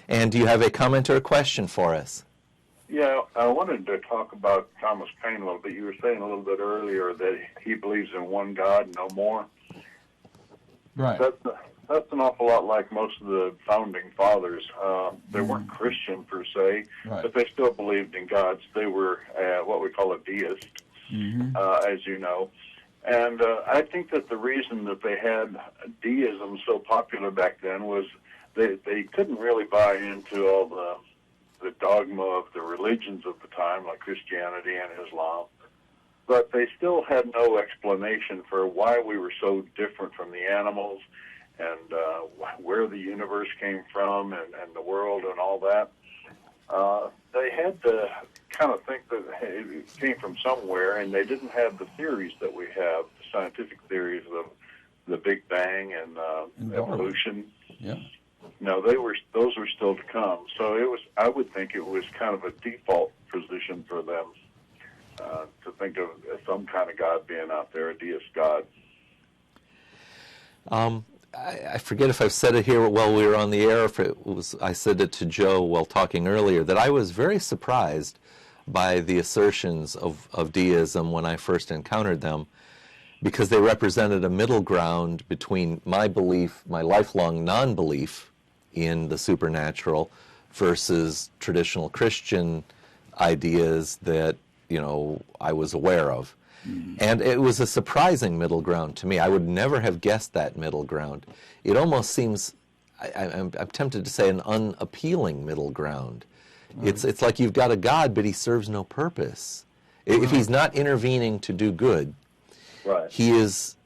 A: And do you have a comment or a question for us?
E: Yeah, I wanted to talk about Thomas Paine a little bit. You were saying a little bit earlier that he believes in one God, no more.
B: Right.
E: That's an awful lot like most of the founding fathers. They weren't Christian per se,
B: Right.
E: but they still believed in gods. They were what we call a deist, as you know. And I think that the reason that they had deism so popular back then was they couldn't really buy into all the dogma of the religions of the time, like Christianity and Islam. But they still had no explanation for why we were so different from the animals, and where the universe came from, and the world and all that. They had to kind of think that it came from somewhere, and they didn't have the theories that we have, the scientific theories of the Big Bang and evolution.
B: Yeah.
E: No, those were still to come. So I would think it was kind of a default position for them. to think of some kind of God being out there, a deist God.
A: I forget if I've said it here while we were on the air, if it was, I said it to Joe while talking earlier, that I was very surprised by the assertions of deism when I first encountered them, because they represented a middle ground between my belief, my lifelong non-belief in the supernatural, versus traditional Christian ideas that, you know, I was aware of. And it was a surprising middle ground to me. I would never have guessed that middle ground. It almost seems, I'm tempted to say, an unappealing middle ground. It's like you've got a God, but he serves no purpose. If he's not intervening to do good,
E: Right.
A: he's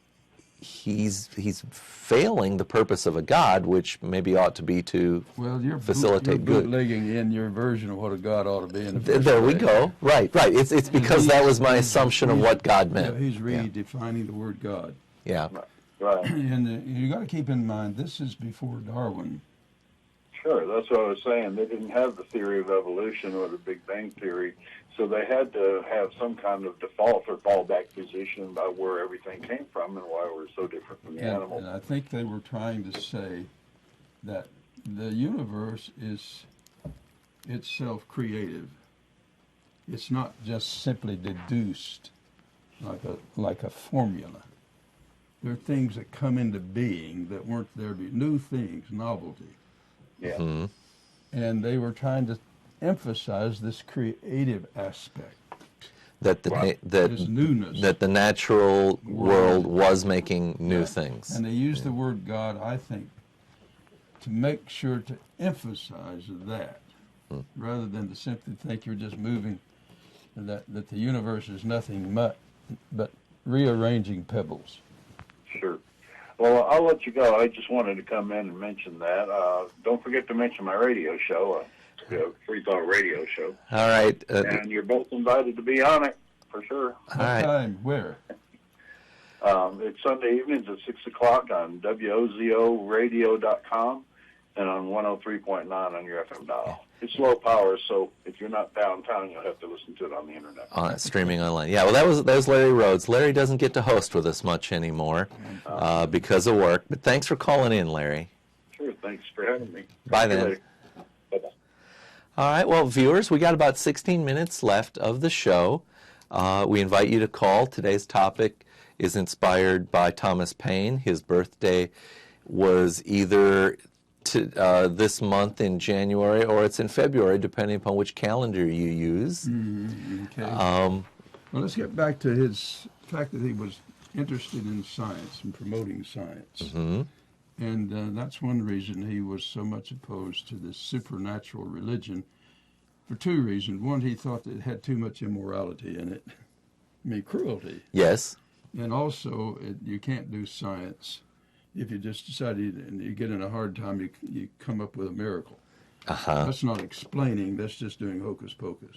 A: failing the purpose of a God, which maybe ought to be to facilitate
B: you're
A: good.
B: bootlegging in your version of what a God ought to be. In the
A: There we
B: place.
A: go. Right. It's because that was my assumption of what God meant.
B: Yeah, he's redefining the word God.
A: Yeah.
E: Right.
B: And you got to keep in mind, this is before Darwin.
E: Sure, that's what I was saying. They didn't have the theory of evolution or the Big Bang Theory, so they had to have some kind of default or fallback position about where everything came from and why we're so different from the animals.
B: And I think they were trying to say that the universe is itself creative. It's not just simply deduced like a formula. There are things that come into being that weren't there before, new things, novelty.
E: Yeah.
A: Mm-hmm.
B: And they were trying to emphasize this creative aspect.
A: That
B: This newness.
A: that the natural world was making new things.
B: And they used the word God, I think, to make sure to emphasize that, rather than to simply think you're just moving, that the universe is nothing but rearranging pebbles.
E: Sure. Well, I'll let you go. I just wanted to come in and mention that. Don't forget to mention my radio show, Freethought radio show.
A: All right.
E: And you're both invited to be on it, for sure.
A: All right.
B: Time? Where?
E: It's Sunday evenings at 6 o'clock on WOZOradio.com and on 103.9 on your FM dial. It's low power, so if you're not downtown, you'll have to listen to it on the internet.
A: Streaming online. Yeah, well, that was Larry Rhodes. Larry doesn't get to host with us much anymore because of work. But thanks for calling in, Larry.
E: Sure, thanks for having me.
A: Bye then.
E: Bye-bye.
A: All right, well, viewers, we got about 16 minutes left of the show. We invite you to call. Today's topic is inspired by Thomas Paine. His birthday was either this month in January or it's in February, depending upon which calendar you use.
B: Okay. Well, let's get back to his fact that he was interested in science and promoting science.
A: Mm-hmm.
B: And that's one reason he was so much opposed to this supernatural religion, for two reasons. One, he thought that it had too much immorality in it, cruelty.
A: Yes.
B: And also, you can't do science if you just decide and you get in a hard time, you come up with a miracle. That's not explaining, that's just doing hocus pocus.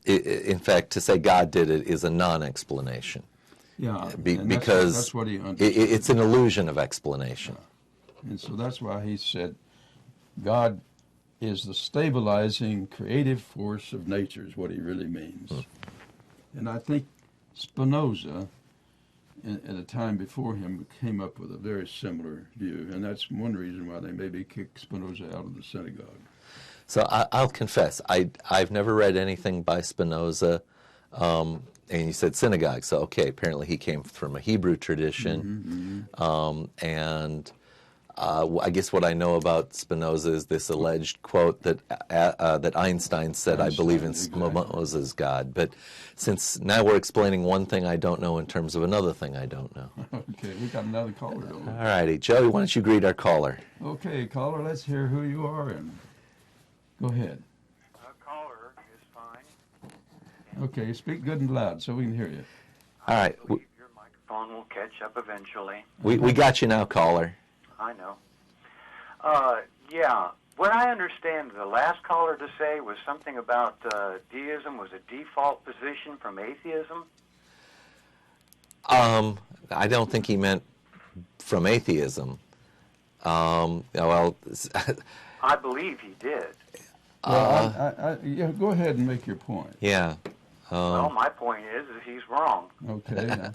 A: In fact, to say God did it is a non-explanation.
B: Yeah,
A: because
B: that's what he understood.
A: It's an illusion of explanation.
B: Yeah. And so that's why he said God is the stabilizing creative force of nature is what he really means. And I think Spinoza, at a time before him, came up with a very similar view, and that's one reason why they maybe kicked Spinoza out of the synagogue.
A: So I'll confess, I've never read anything by Spinoza, and you said synagogue, so okay, apparently he came from a Hebrew tradition, and I guess what I know about Spinoza is this alleged quote that Einstein said, I believe in Spinoza's God. But since now we're explaining one thing I don't know in terms of another thing I don't know.
B: Okay, we got another caller, don't we?
A: All righty. Joey, why don't you greet our caller?
B: Okay, caller, let's hear who you are and go ahead.
F: Caller is fine.
B: Okay, speak good and loud so we can hear you.
A: All right.
F: I believe your microphone will catch up eventually.
A: We got you now, caller.
F: I know. Yeah, what I understand the last caller to say was something about deism was a default position from atheism.
A: I don't think he meant from atheism. Well,
F: I believe he did.
B: Well, yeah, go ahead and make your point.
A: yeah.
F: Well, my point is he's wrong.
B: Okay. Now,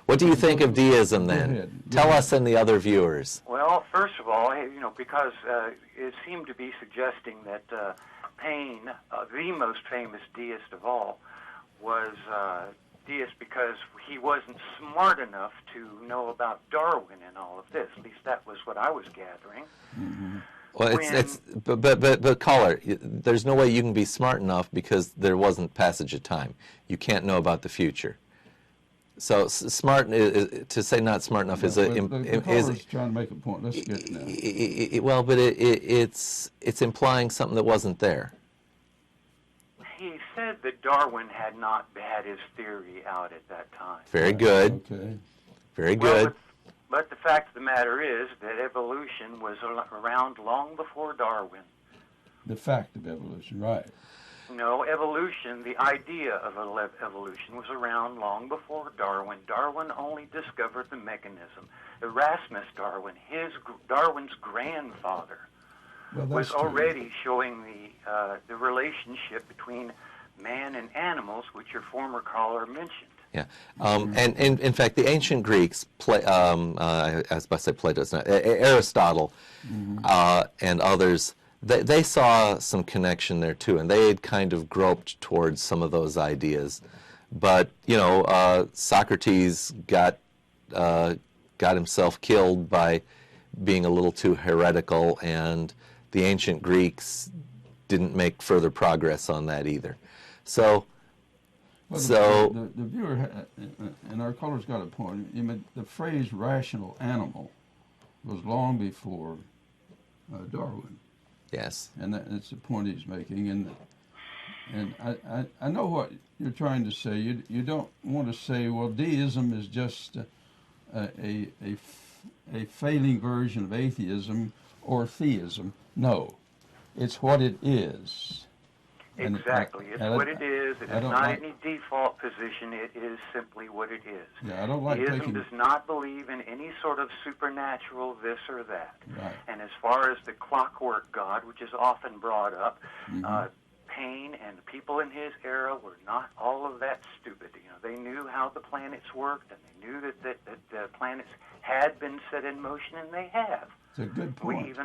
A: What do you think of deism
B: Go
A: then?
B: ahead. Go
A: Tell
B: ahead.
A: us and the other viewers.
F: Well, first of all, because it seemed to be suggesting that Paine, the most famous deist of all, was deist because he wasn't smart enough to know about Darwin and all of this. At least that was what I was gathering.
B: Mm-hmm.
A: Well, but caller, there's no way you can be smart enough because there wasn't passage of time. You can't know about the future. So smart to say not smart enough is
B: the caller's trying to make a point. Let's get now.
A: well, but it's implying something that wasn't there.
F: He said that Darwin had not had his theory out at that time.
A: Very good.
B: Okay.
A: Very
F: Well,
A: good.
F: but the fact of the matter is that evolution was around long before Darwin.
B: The fact of evolution, right?
F: No, evolution, the idea of evolution was around long before Darwin. Darwin only discovered the mechanism. Erasmus Darwin, Darwin's grandfather,
B: Well, that's
F: was
B: true.
F: already showing the relationship between man and animals, which your former caller mentioned.
A: Yeah, and in fact, the ancient Greeks, I was about to say Plato, it's not, Aristotle, and others, they saw some connection there too, and they had kind of groped towards some of those ideas. But Socrates got himself killed by being a little too heretical, and the ancient Greeks didn't make further progress on that either. So.
B: Well, the viewer and our caller's got a point. I mean, the phrase "rational animal" was long before Darwin.
A: Yes.
B: And that's the point he's making. And I know what you're trying to say. You don't want to say, well, deism is just a failing version of atheism or theism. No, it's what it is.
F: Exactly. It's what it is. It is not any default position. It is simply what it is.
B: Yeah, I don't like
F: Deism does not believe in any sort of supernatural this or that.
B: Right.
F: And as far as the clockwork God, which is often brought up, Paine and the people in his era were not all of that stupid. They knew how the planets worked, and they knew that the planets had been set in motion, and they have.
B: It's a good point.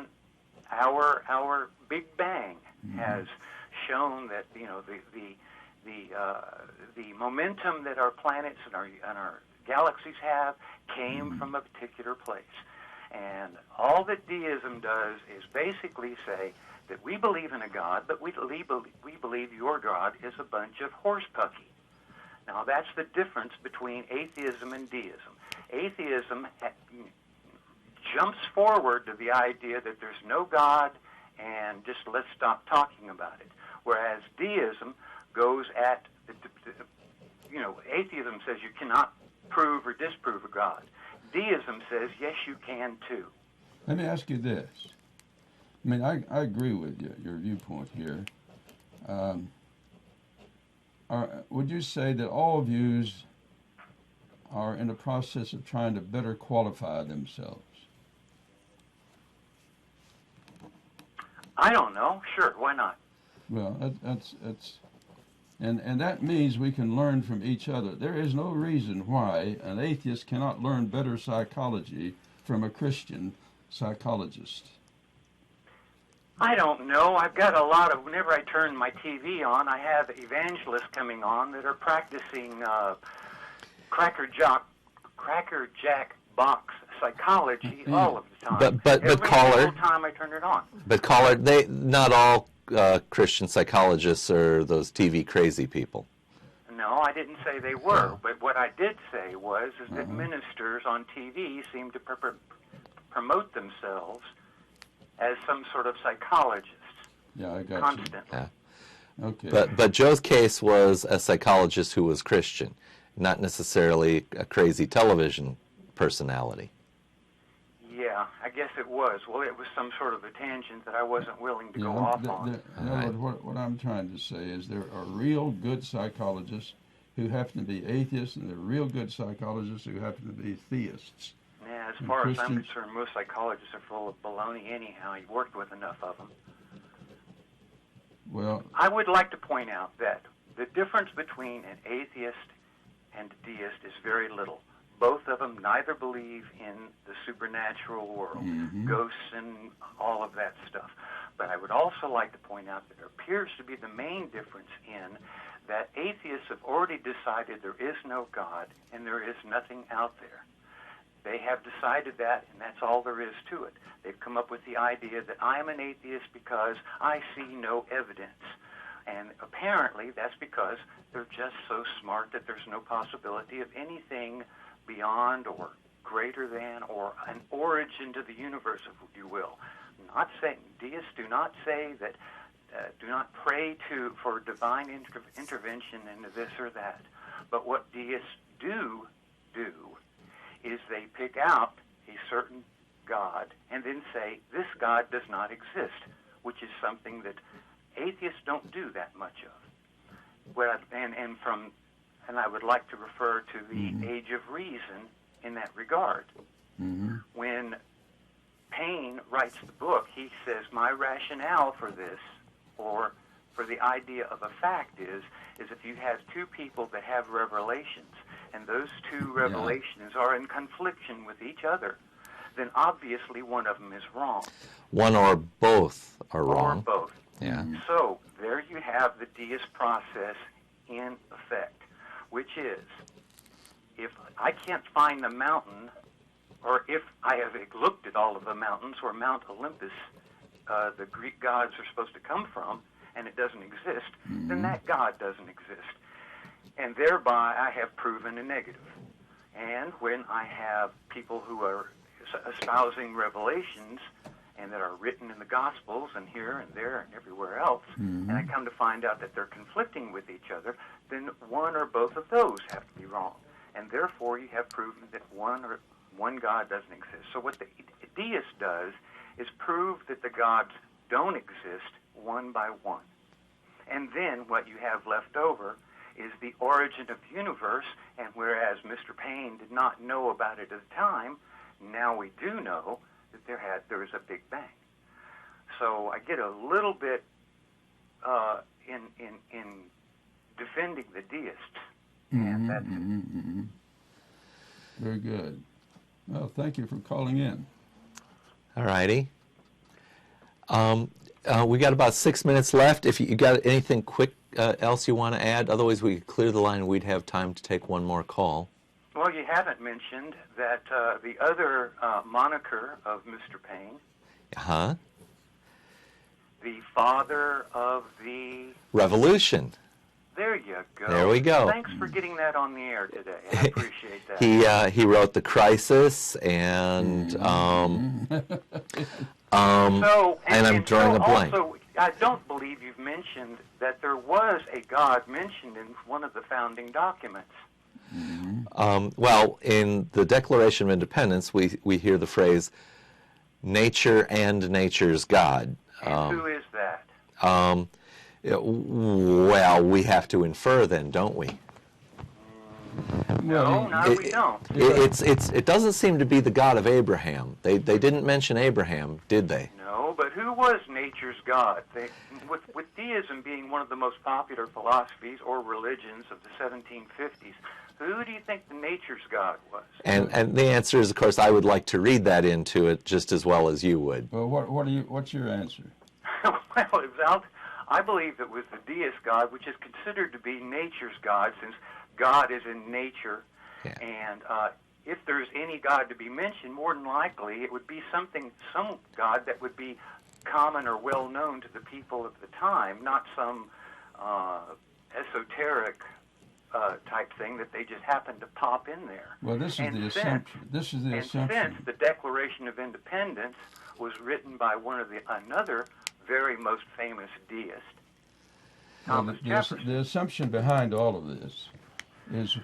F: Our Big Bang has shown that the momentum that our planets and our galaxies have came from a particular place, and all that deism does is basically say that we believe in a God, but we believe your God is a bunch of horsepucky. Now that's the difference between atheism and deism. Atheism jumps forward to the idea that there's no God and just let's stop talking about it. Whereas deism goes at, atheism says you cannot prove or disprove a God. Deism says, yes, you can too.
B: Let me ask you this. I mean, I agree with your viewpoint here. Would you say that all views are in the process of trying to better qualify themselves?
F: I don't know. Sure, why not?
B: Well, and that means we can learn from each other. There is no reason why an atheist cannot learn better psychology from a Christian psychologist.
F: I don't know. I've got a lot of, whenever I turn my TV on, I have evangelists coming on that are practicing Cracker Jack box psychology all of the time.
A: But
F: every
A: caller,
F: single time I turn it on.
A: But caller, not all Christian psychologists are those TV crazy people.
F: No, I didn't say they were. But what I did say was that ministers on TV seem to promote themselves as some sort of psychologists.
B: Yeah, I got
F: constantly.
A: Yeah.
B: Okay.
A: But Joe's case was a psychologist who was Christian, not necessarily a crazy television personality.
F: Yeah, I guess it was. Well, it was some sort of a tangent that I wasn't willing to go off on.
B: In other words, what I'm trying to say is there are real good psychologists who happen to be atheists, and there are real good psychologists who happen to be theists.
F: Yeah, as far as I'm concerned, most psychologists are full of baloney anyhow. You've worked with enough of them.
B: Well,
F: I would like to point out that The difference between an atheist and a deist is very little. Both of them neither believe in the supernatural world, ghosts and all of that stuff. But I would also like to point out that there appears to be the main difference in that atheists have already decided there is no God and there is nothing out there. They have decided that, and that's all there is to it. They've come up with the idea that I am an atheist because I see no evidence. And apparently that's because they're just so smart that there's no possibility of anything beyond or greater than or an origin to the universe, if you will. Not saying deists do not say that, do not pray for divine intervention into this or that. But what deists do is they pick out a certain God and then say this God does not exist, which is something that atheists don't do that much of. Well, and I would like to refer to the Age of Reason in that regard. When Paine writes the book, he says, my rationale for this, or for the idea of a fact is if you have two people that have revelations, and those two revelations are in confliction with each other, then obviously one of them is wrong.
A: One or both are wrong.
F: Or both.
A: Yeah.
F: So there you have the deist process in effect, which is, if I can't find the mountain, or if I have looked at all of the mountains where Mount Olympus, the Greek gods are supposed to come from, and it doesn't exist, then that God doesn't exist. And thereby I have proven a negative. And when I have people who are espousing revelations and that are written in the Gospels and here and there and everywhere else, and I come to find out that they're conflicting with each other, then one or both of those have to be wrong. And therefore you have proven that one God doesn't exist. So what the deist does is prove that the gods don't exist one by one. And then what you have left over is the origin of the universe, and whereas Mr. Paine did not know about it at the time, now we do know that there was a Big Bang. So I get a little bit in defending the deists, and that's it.
B: Very good. Well, thank you for calling in.
A: All righty. We got about 6 minutes left. If you got anything quick else you want to add, otherwise we could clear the line and we'd have time to take one more call.
F: Well, you haven't mentioned that the other moniker of Mr. Paine, the father of the
A: Revolution.
F: There you go.
A: There we go.
F: Thanks for getting that on the air today. I appreciate that.
A: He wrote The Crisis and and I'm drawing a blank.
F: Also, I don't believe you've mentioned that there was a God mentioned in one of the founding documents.
A: Well, in the Declaration of Independence, we hear the phrase, nature and nature's God.
F: And who is that?
A: Well, we have to infer then, don't we?
F: No, we don't.
A: It doesn't seem to be the God of Abraham. They didn't mention Abraham, did they?
F: No, but who was nature's God? With deism being one of the most popular philosophies or religions of the 1750s, who do you think the nature's God was?
A: And the answer is, of course, I would like to read that into it just as well as you would.
B: Well, what's your answer?
F: Well, I believe it was the deist God, which is considered to be nature's God, since God is in nature.
A: Yeah.
F: And if there's any God to be mentioned, more than likely it would be some God that would be common or well known to the people of the time, not some esoteric type thing that they just happened to pop in there.
B: Well, this is the assumption.
F: And since the Declaration of Independence was written by another very most famous deist, Thomas Jefferson.
B: The assumption behind all of this is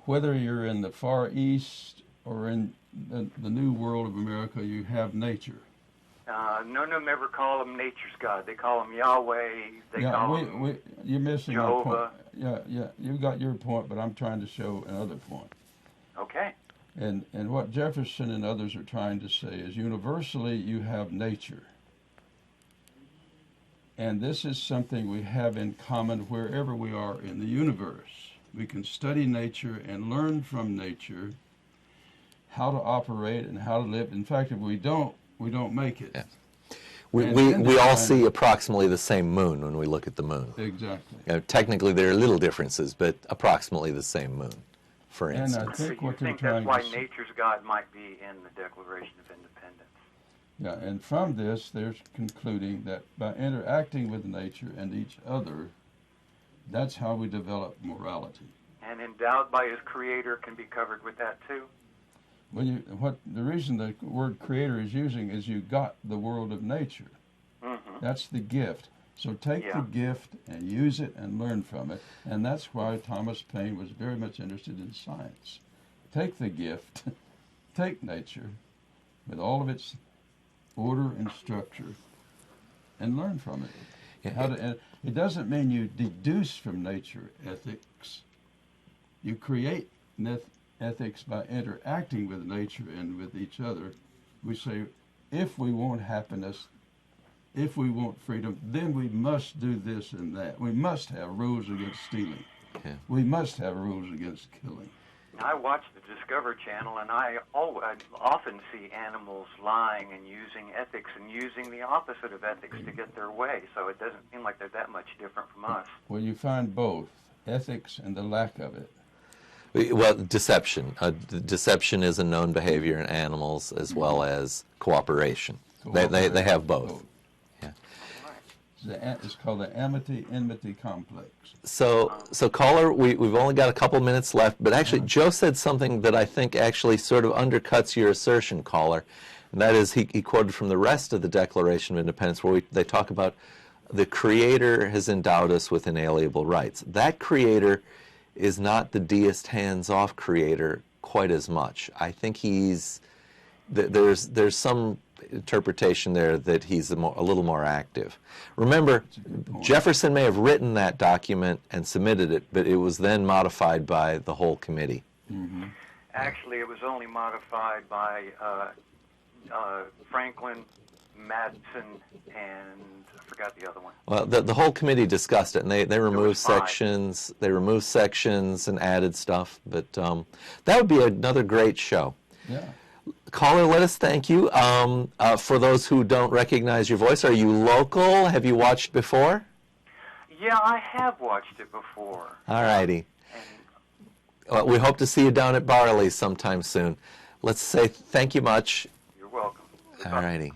B: whether you're in the Far East or in the New World of America, you have nature.
F: None of them ever call him nature's God. They call him Yahweh.
B: You're missing my
F: Jehovah.
B: point. Yeah, you got your point, but I'm trying to show another point.
F: Okay.
B: And what Jefferson and others are trying to say is universally you have nature. And this is something we have in common wherever we are in the universe. We can study nature and learn from nature how to operate and how to live. In fact, if we don't make it.
A: Yeah. We all see approximately the same moon when we look at the moon.
B: Exactly.
A: You know, technically, there are little differences, but approximately the same moon, for instance.
B: And I think what they're
F: that's
B: trying
F: why
B: to say,
F: nature's God might be in the Declaration of Independence.
B: yeah, and from this, they're concluding that by interacting with nature and each other, that's how we develop morality.
F: And endowed by his creator can be covered with that too.
B: Well, the reason the word creator is using is you got the world of nature.
F: Mm-hmm.
B: That's the gift. So take the gift and use it and learn from it. And that's why Thomas Paine was very much interested in science. Take the gift, take nature with all of its order and structure, and learn from it. And it doesn't mean you deduce from nature ethics. You create ethics by interacting with nature and with each other. We say, if we want happiness, if we want freedom, then we must do this and that. We must have rules against stealing.
A: Yeah.
B: We must have rules against killing.
F: I watch the Discovery Channel, and I often see animals lying and using ethics and using the opposite of ethics to get their way. So it doesn't seem like they're that much different from us.
B: Well, you find both, ethics and the lack of it.
A: Well, deception. Deception is a known behavior in animals as well as cooperation. They have both. Yeah.
B: It's called the amity-enmity complex.
A: So caller, we've only got a couple minutes left, but actually Joe said something that I think actually sort of undercuts your assertion, caller, and that is he quoted from the rest of the Declaration of Independence where they talk about the Creator has endowed us with inalienable rights. That Creator is not the deist hands-off creator quite as much. I think there's some interpretation there that he's a little more active. Remember, Jefferson may have written that document and submitted it, but it was then modified by the whole committee.
B: Mm-hmm.
F: Actually, it was only modified by Franklin, Madison, and I forgot the other one.
A: Well, the whole committee discussed it, and they removed
F: 5.
A: sections. They removed sections and added stuff. But that would be another great show.
B: Yeah.
A: Caller, let us thank you. For those who don't recognize your voice, are you local? Have you watched before?
F: Yeah, I have watched it before.
A: All righty.
F: And
A: Well, we hope to see you down at Barley's sometime soon. Let's say thank you much.
F: you're welcome.
A: All righty.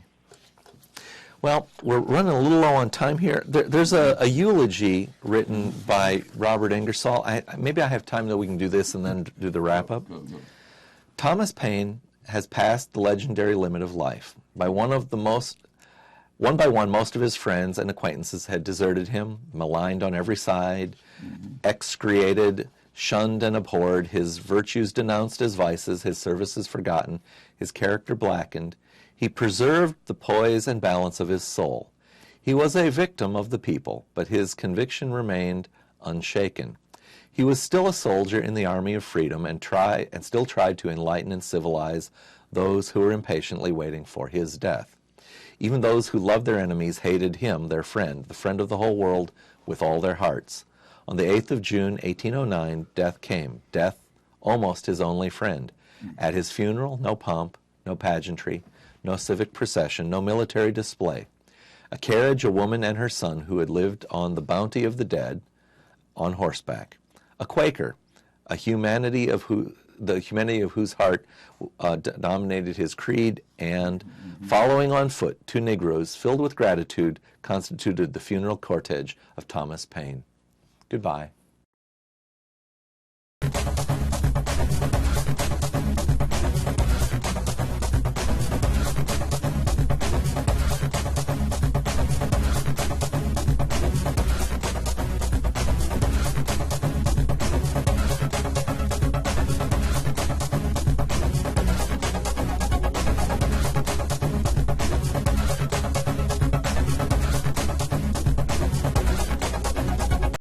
A: Well, we're running a little low on time here. There's a eulogy written by Robert Ingersoll. Maybe I have time that we can do this and then do the wrap-up.
B: Go.
A: Thomas Paine has passed the legendary limit of life. One by one, most of his friends and acquaintances had deserted him, maligned on every side, excreated, shunned and abhorred, his virtues denounced as vices, his services forgotten, his character blackened. He preserved the poise and balance of his soul. He was a victim of the people, but his conviction remained unshaken. He was still a soldier in the army of freedom and still tried to enlighten and civilize those who were impatiently waiting for his death. Even those who loved their enemies hated him, their friend, the friend of the whole world, with all their hearts. On the 8th of June, 1809, death came, death almost his only friend. At his funeral, no pomp, no pageantry, no civic procession, no military display. A carriage, a woman, and her son who had lived on the bounty of the dead on horseback. A Quaker, the humanity of whose heart dominated his creed, and following on foot, 2 Negroes filled with gratitude constituted the funeral cortege of Thomas Paine. Goodbye.